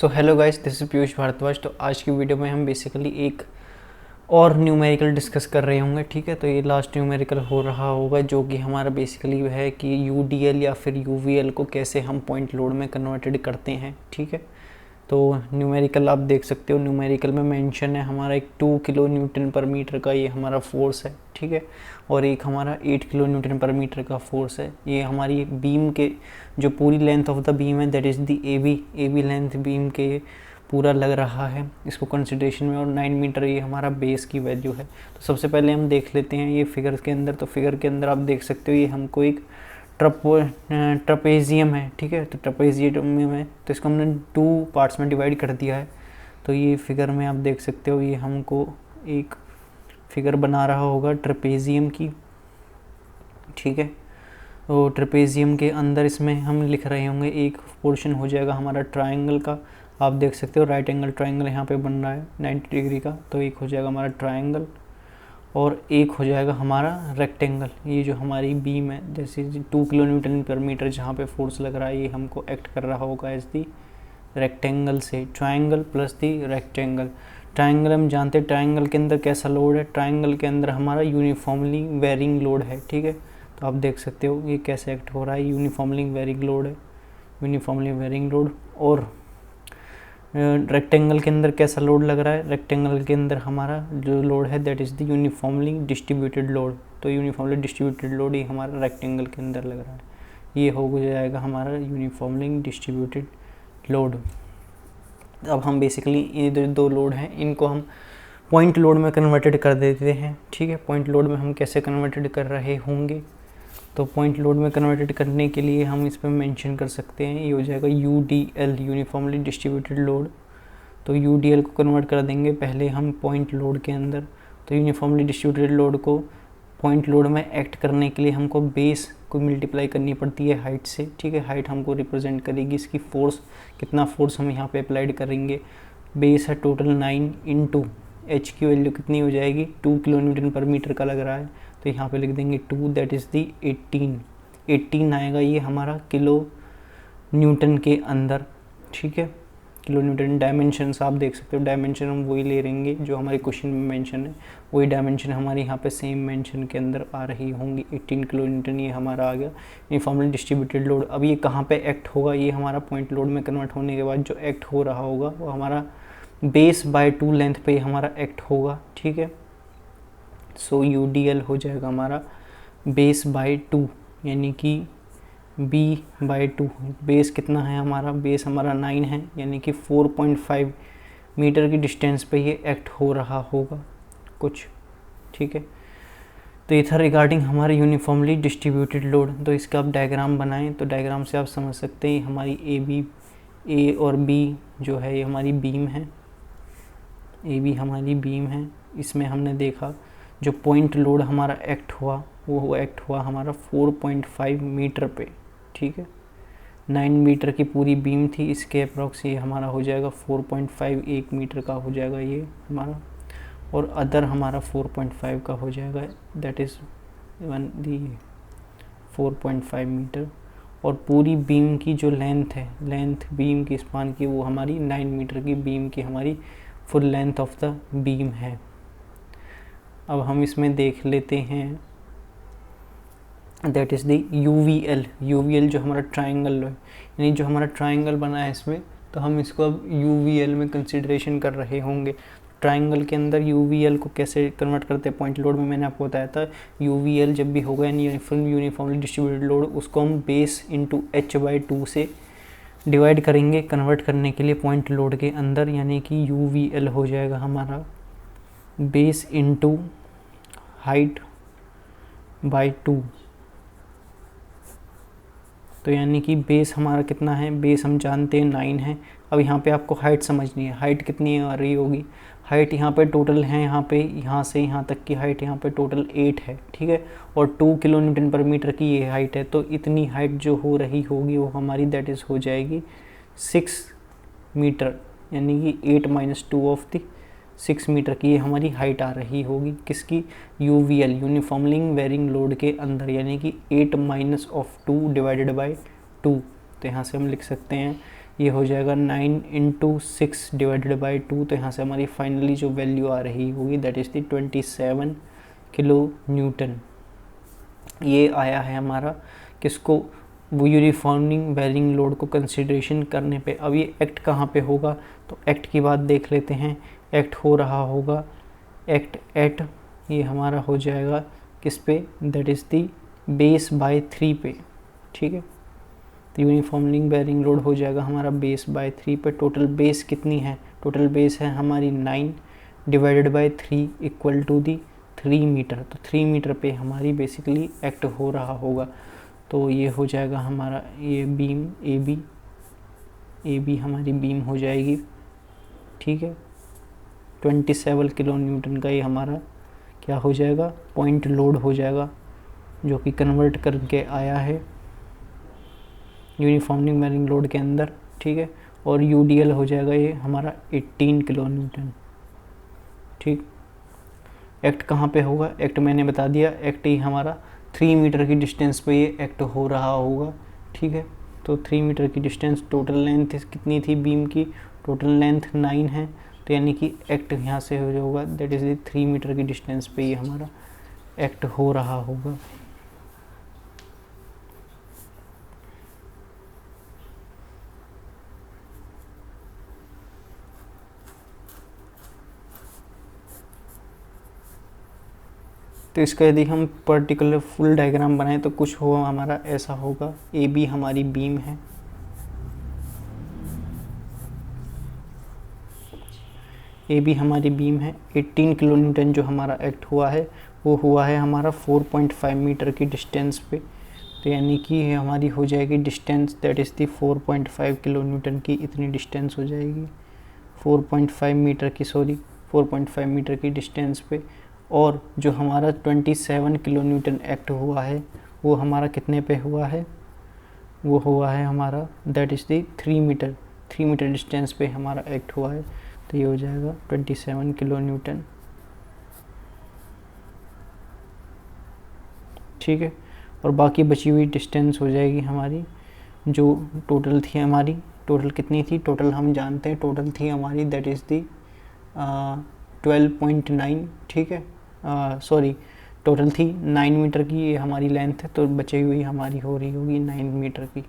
So hello guys, this is Piyush Bhardwaj. तो आज की वीडियो में हम बेसिकली एक और न्यूमेरिकल डिस्कस कर रहे होंगे। ठीक है, तो ये लास्ट न्यूमेरिकल हो रहा होगा जो कि हमारा बेसिकली है कि यूडीएल या फिर यूवीएल को कैसे हम पॉइंट लोड में कन्वर्टेड करते हैं। ठीक है, तो न्यूमेरिकल आप देख सकते हो, न्यूमेरिकल में मेंशन है हमारा एक 2 किलो न्यूटन पर मीटर का ये हमारा फोर्स है। ठीक है, और एक हमारा 8 किलो न्यूटन पर मीटर का फोर्स है। ये हमारी बीम के जो पूरी लेंथ ऑफ द बीम है, that is the A B length beam के पूरा लग रहा है इसको कंसिडरेशन में, और 9 मीटर ये हमारा बेस की वैल्यू है। तो सबसे पहले हम देख लेते हैं ये फिगर के अंदर। तो फिगर के अंदर आप देख सकते हो ये हमको एक ट्रपेजियम है। ठीक है, तो ट्रपेजियम में तो इसको हमने 2 पार्ट्स में डिवाइड कर दिया है। तो ये फिगर में आप देख सकते हो ये हमको एक फिगर बना रहा होगा ट्रपेजियम की। ठीक है, तो ट्रपेजियम के अंदर इसमें हम लिख रहे होंगे एक पोर्शन हो जाएगा हमारा ट्रायंगल का। आप देख सकते हो राइट एंगल ट्रायंगल यहाँ पे बन रहा है 90 डिग्री का। तो एक हो जाएगा हमारा ट्रायंगल और एक हो जाएगा हमारा रेक्टेंगल। ये जो हमारी बीम है, जैसे 2 किलो न्यूटन पर मीटर जहाँ पे फोर्स लग रहा है, ये हमको एक्ट कर रहा होगा एज दी रेक्टेंगल से। ट्रायंगल प्लस दी रेक्टेंगल। ट्रायंगल हम जानते हैं ट्रायंगल के अंदर कैसा लोड है, ट्रायंगल के अंदर हमारा यूनिफॉर्मली वेरिंग लोड है। ठीक है, तो आप देख सकते हो ये कैसे एक्ट हो रहा है, यूनिफॉर्मली वेरिंग लोड है, यूनिफॉर्मली वेरिंग लोड। और रेक्टेंगल के अंदर कैसा लोड लग रहा है, रेक्टेंगल के अंदर हमारा जो लोड है that is the uniformly distributed load. तो यूनिफॉर्मली डिस्ट्रीब्यूटेड लोड ये हमारा रेक्टेंगल के अंदर लग रहा है, ये हो जाएगा हमारा यूनिफॉर्मली डिस्ट्रीब्यूटेड लोड। अब हम बेसिकली ये दो लोड हैं, इनको हम पॉइंट लोड में कन्वर्टेड कर देते हैं। ठीक है, पॉइंट लोड में हम कैसे कन्वर्टेड कर रहे होंगे, तो पॉइंट लोड में कन्वर्टेड करने के लिए हम इस पर मेंशन कर सकते हैं, ये हो जाएगा यूडीएल, यूनिफॉर्मली डिस्ट्रीब्यूटेड लोड। तो यूडीएल को कन्वर्ट कर देंगे पहले हम पॉइंट लोड के अंदर। तो यूनिफॉर्मली डिस्ट्रीब्यूटेड लोड को पॉइंट लोड में एक्ट करने के लिए हमको बेस को मल्टीप्लाई करनी पड़ती है हाइट से। ठीक है, हाइट हमको रिप्रेजेंट करेगी इसकी फोर्स, कितना फोर्स हम यहाँ पे अप्लाइड करेंगे। बेस है टोटल 9 इंटू एच की वैल्यू कितनी हो जाएगी, 2 किलो न्यूटन पर मीटर का लग रहा है, तो यहाँ पे लिख देंगे 2, दैट इज़ दी 18 आएगा ये हमारा किलो न्यूटन के अंदर। ठीक है, किलो न्यूटन डायमेंशंस आप देख सकते हो, डायमेंशन हम वही ले लेंगे जो हमारे क्वेश्चन में मेंशन है, वही डायमेंशन हमारे यहाँ पे सेम मेंशन के अंदर आ रही होंगी। 18 किलो न्यूटन ये हमारा आ गया यूनिफॉर्मली डिस्ट्रीब्यूटेड लोड। अब ये कहाँ पे एक्ट होगा, ये हमारा पॉइंट लोड में कन्वर्ट होने के बाद जो एक्ट हो रहा होगा वो हमारा बेस बाय 2 लेंथ पे हमारा एक्ट होगा। ठीक है, सो यूडीएल हो जाएगा हमारा बेस बाय 2, यानी कि b/2। बेस कितना है हमारा, बेस हमारा 9 है, यानी कि 4.5 मीटर की डिस्टेंस पे ये एक्ट हो रहा होगा कुछ। ठीक है, तो ये था रिगार्डिंग हमारे यूनिफॉर्मली डिस्ट्रीब्यूटेड लोड। तो इसका आप डायग्राम बनाएं तो डायग्राम से आप समझ सकते हैं हमारी ए और बी जो है ये हमारी बीम है, ए बी हमारी बीम है। इसमें हमने देखा जो पॉइंट लोड हमारा एक्ट हुआ वो एक्ट हुआ हमारा 4.5 मीटर पे। ठीक है, 9 मीटर की पूरी बीम थी, इसके अप्रॉक्स ये हमारा हो जाएगा 4.5, 1 मीटर का हो जाएगा ये हमारा, और अदर हमारा 4.5 का हो जाएगा, that is one the 4.5 metre. और पूरी बीम की जो लेंथ है, लेंथ बीम की स्पान की, वो हमारी 9 मीटर की बीम की हमारी full length of the beam है। अब हम इसमें देख लेते हैं दैट इज़ द यूवीएल जो हमारा ट्रायंगल है, यानी जो हमारा ट्रायंगल बना है इसमें, तो हम इसको अब यूवीएल में कंसिडरेशन कर रहे होंगे। ट्रायंगल के अंदर यूवीएल को कैसे कन्वर्ट करते हैं पॉइंट लोड में, मैंने आपको बताया था। यूवीएल जब भी होगा यानी यूनिफॉर्मली डिस्ट्रीब्यूटेड लोड, उसको हम बेस इंटू h/2 से डिवाइड करेंगे कन्वर्ट करने के लिए पॉइंट लोड के अंदर, यानी कि यूवीएल हो जाएगा हमारा बेस इंटू हाइट बाय 2। तो यानी कि बेस हमारा कितना है, बेस हम जानते हैं 9 है। अब यहाँ पे आपको हाइट समझनी है, हाइट कितनी आ रही होगी, हाइट यहाँ पे टोटल है, यहाँ से यहाँ तक की हाइट यहाँ पे टोटल 8 है। ठीक है, और 2 किलो न्यूटन पर मीटर की ये हाइट है, तो इतनी हाइट जो हो रही होगी वो हमारी दैट इज़ हो जाएगी 6 मीटर, यानी कि 8 - 2 ऑफ द 6 मीटर की ये हमारी हाइट आ रही होगी किसकी, यूवीएल यूनिफॉर्मली वेरिंग लोड के अंदर, यानी कि 8 - 2 डिवाइडेड बाय 2। तो यहाँ से हम लिख सकते हैं ये हो जाएगा 9 इंटू 6 डिवाइडेड बाई 2, तो यहाँ से हमारी फाइनली जो वैल्यू आ रही होगी that is the 27 kilo Newton. ये आया है हमारा किसको, वो यूनिफॉर्मिंग बेयरिंग लोड को कंसिडरेशन करने पे। अब ये एक्ट कहाँ पे होगा, तो एक्ट की बात देख लेते हैं। एक्ट हो रहा होगा, एक्ट एट ये हमारा हो जाएगा किस पे, that is the base by 3 पे, ठीक है। तो यूनिफॉर्मिंग बेयरिंग लोड हो जाएगा हमारा बेस बाय 3 पे। टोटल बेस कितनी है, टोटल बेस है हमारी 9 divided by 3 equal to the 3 metre. तो 3 मीटर पे हमारी बेसिकली एक्ट हो रहा होगा। तो ये हो जाएगा हमारा ये बीम ए बी हमारी बीम हो जाएगी, ठीक है। 27 किलो न्यूटन का ये हमारा क्या हो जाएगा, पॉइंट लोड हो जाएगा, जो कि कन्वर्ट करके आया है यूनिफॉर्मिंग बेयरिंग लोड के अंदर, ठीक है। और यूडीएल हो जाएगा ये हमारा 18 किलो न्यूटन, ठीक। एक्ट कहाँ पे होगा, एक्ट मैंने बता दिया, एक्ट ही हमारा 3 मीटर की डिस्टेंस पे ये एक्ट हो रहा होगा, ठीक है। तो 3 मीटर की डिस्टेंस, टोटल लेंथ कितनी थी बीम की, टोटल लेंथ 9 है, तो यानी कि एक्ट यहाँ से हो जाएगा दैट इज़ 3 मीटर की डिस्टेंस पे ये हमारा एक्ट हो रहा होगा। तो इसका यदि हम पर्टिकुलर फुल डायग्राम बनाएं तो कुछ हो हमारा ऐसा होगा। ए बी हमारी बीम है, ए बी हमारी बीम है। 18 किलो न्यूटन जो हमारा एक्ट हुआ है वो हुआ है हमारा 4.5 मीटर की डिस्टेंस पे। तो यानी कि हमारी हो जाएगी distance that is the 4.5 kilo Newton की इतनी डिस्टेंस हो जाएगी, 4.5 मीटर की 4.5 मीटर की डिस्टेंस पे। और जो हमारा 27 किलो न्यूटन एक्ट हुआ है वो हमारा कितने पे हुआ है, वो हुआ है हमारा that is the 3 metre distance पे हमारा एक्ट हुआ है। तो ये हो जाएगा 27 किलो न्यूटन, ठीक है। और बाकी बची हुई डिस्टेंस हो जाएगी हमारी, जो टोटल थी हमारी, टोटल कितनी थी, टोटल हम जानते हैं टोटल थी हमारी दैट इज़ दी 12.9, ठीक है। सॉरी, टोटल थी 9 मीटर की ये हमारी लेंथ है, तो बची हुई हमारी हो रही होगी 9 मीटर की।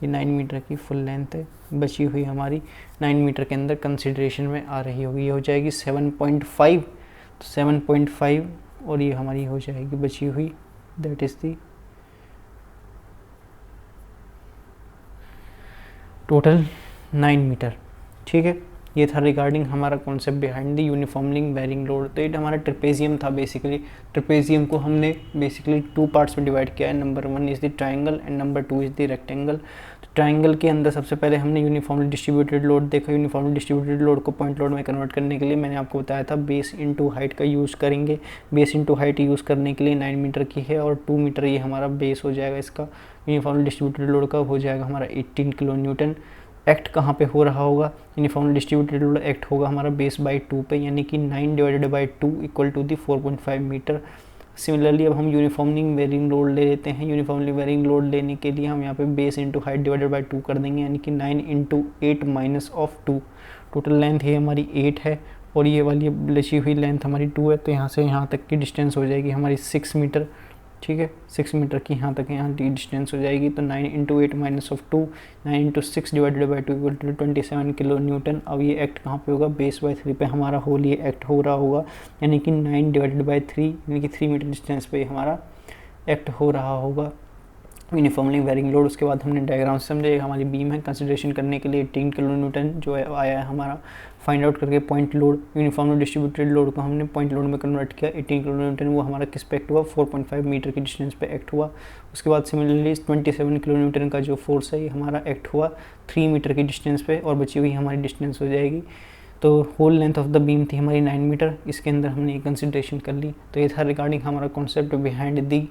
ये 9 मीटर की फुल लेंथ है, बची हुई हमारी 9 मीटर के अंदर कंसिडरेशन में आ रही होगी। ये हो जाएगी 7.5, तो 7.5 और ये हमारी हो जाएगी बची हुई that is the total 9 metre, ठीक है। ये था रिगार्डिंग हमारा concept behind the uniformly bearing load. तो ये हमारा ट्रेपेजियम था बेसिकली। ट्रेपेजियम को हमने बेसिकली 2 पार्ट्स में डिवाइड किया है, number 1 is the triangle and number 2 is the rectangle. तो ट्रायंगल के अंदर सबसे पहले हमने यूनिफॉर्मली डिस्ट्रीब्यूटेड लोड देखा। यूनिफॉर्मली डिस्ट्रीब्यूटेड लोड को पॉइंट लोड में कन्वर्ट करने के लिए मैंने आपको बताया था बेस इंटू हाइट का यूज़ करेंगे। बेस इंटू हाइट यूज़ करने के लिए 9 मीटर की है और 2 मीटर ये हमारा बेस हो जाएगा इसका। यूनिफॉर्मली डिस्ट्रीब्यूटेड लोड का हो जाएगा हमारा 18 किलो न्यूटन। एक्ट कहाँ पे हो रहा होगा, यूनिफॉर्मली डिस्ट्रीब्यूटेड लोड एक्ट होगा हमारा बेस बाई 2 पे, यानी कि 9 divided by 2 equal to the 4.5 metre. Similarly अब हम यूनिफॉर्मली वेरिंग लोड ले लेते हैं। यूनिफॉर्मली वेरिंग लोड लेने के लिए हम यहाँ पे base into height divided by 2 कर देंगे, यानी कि 9 into 8 minus of 2। Total length ये हमारी 8 है और ये वाली बची हुई लेंथ हमारी 2 है, तो यहाँ से यहाँ तक की डिस्टेंस हो जाएगी हमारी 6 मीटर, ठीक है। 6 मीटर की यहाँ तक यहाँ की डिस्टेंस हो जाएगी। तो 9 into 8 minus of 2, 9 into 6 divided by 2 equal to 27 kilo newton. अब ये एक्ट कहाँ पे होगा, बेस बाई 3 पे हमारा होल ये एक्ट हो रहा होगा, यानी कि 9 डिवाइडेड बाई 3 यानी कि 3 मीटर डिस्टेंस पे हमारा एक्ट हो रहा होगा यूनिफॉर्मली वेरिंग लोड। उसके बाद हमने डायग्राम से समझे हमारी बीम है, कंसिडरेशन करने के लिए 18 किलो न्यूटन जो है आया है हमारा। फाइंड आउट करके point load, uniformly distributed load को हमने पॉइंट लोड में कन्वर्ट किया। 18 किलो न्यूटन वो हमारा किस पे एक्ट हुआ, 4.5 मीटर की डिस्टेंस पे एक्ट हुआ। उसके बाद सिमिलरली 27 किलो न्यूटन का जो फोर्स है ये हमारा एक्ट हुआ 3 मीटर की डिस्टेंस पे और बची हुई हमारी डिस्टेंस हो जाएगी। तो whole length of the beam थी हमारी 9 मीटर, इसके अंदर हमने ये कंसिडरेशन कर ली। तो ये था रिगार्डिंग हमारा concept behind the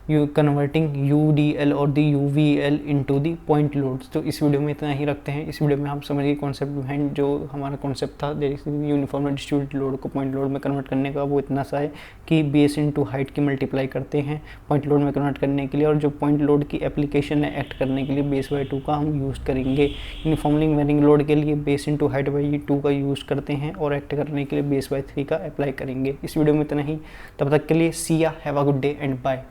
converting UDL और दी UVL into the point loads. तो इस वीडियो में इतना ही रखते हैं। इस वीडियो में आप समझिए कॉन्सेप्ट बिहाइंड जो हमारा कॉन्सेप्ट था यूनिफॉर्मली डिस्ट्रीब्यूटेड लोड को पॉइंट लोड में कन्वर्ट करने का, वो इतना सा है कि बेस इनटू हाइट की मल्टीप्लाई करते हैं पॉइंट लोड में कन्वर्ट करने के लिए, और जो पॉइंट लोड की एप्लीकेशन है एक्ट करने के लिए बेस बाई 2 का हम यूज़ करेंगे। यूनिफॉर्मली वेरिंग लोड के लिए बेस इनटू हाइट बाई 2 का यूज़ करते हैं, और एक्ट करने के लिए बेस बाई 3 का अप्लाई करेंगे। इस वीडियो में इतना ही, तब तक के लिए see ya, have a good day and bye.